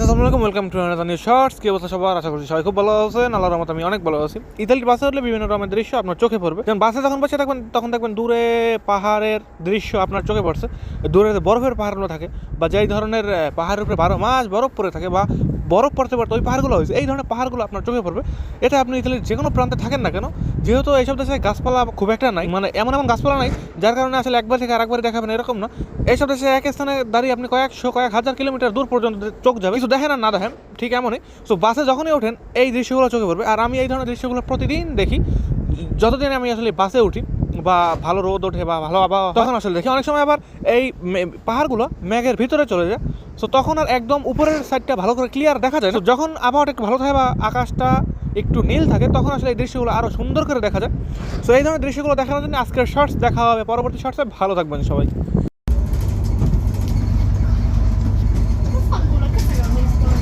আসসালামু আলাইকুম, welcome to another new shorts. কি অবস্থা সবার? আশা করছি সবাই খুব ভালো আছেন। আল্লাহর রহমতে আমি অনেক ভালো আছি। ইতালির বাসে উঠলে বিভিন্ন রকমের দৃশ্য আপনার চোখে পড়বে। যেমন বাসে যখন বসে থাকবেন তখন দেখবেন দূরে পাহাড়ের দৃশ্য আপনার চোখে পড়ছে। দূরে বরফের পাহাড়গুলো থাকে বা যেই ধরনের পাহাড়ের উপরে 12 মাস বরফ পড়ে থাকে বা বরফ পড়তে পড়তে ওই পাহাড়গুলো হয়েছে, এই ধরনের পাহাড়গুলো আপনার চোখে পড়বে। এটা আপনি ইতালির যে কোনো প্রান্তে থাকেন না কেন, যেহেতু এইসব দেশে গাছপালা খুব একটা নাই, মানে এমন গাছপালা নাই যার কারণে আসলে একবার থেকে আরেকবার দেখাবেন এরকম না। এইসব দেশে এক স্থানে দাঁড়িয়ে আপনি কয়েক হাজার কিলোমিটার দূর পর্যন্ত চোখ যাবে, কিছু দেখেন আর না দেখেন, ঠিক এমনই। সো বাসে যখনই ওঠেন এই দৃশ্যগুলো চোখে পড়বে। আর আমি এই ধরনের দৃশ্যগুলো প্রতিদিন দেখি যতদিন আমি আসলে বাসে উঠি বা ভালো রোদ ওঠে বা ভালো আবহাওয়া, তখন আসলে দেখি। অনেক সময় আবার এই পাহাড়গুলো মেঘের ভিতরে চলে যায়, সো তখন আর একদম উপরের সাইডটা ভালো করে ক্লিয়ার দেখা যায় না। যখন আবহাওয়াটা একটু ভালো থাকে বা আকাশটা একটু নীল থাকে তখন আসলে এই দৃশ্যগুলো আরও সুন্দর করে দেখা যায়। সো এই ধরনের দৃশ্যগুলো দেখানোর জন্য আজকের শর্টস দেখা হবে। পরবর্তী শর্টসে ভালো থাকবেন সবাই।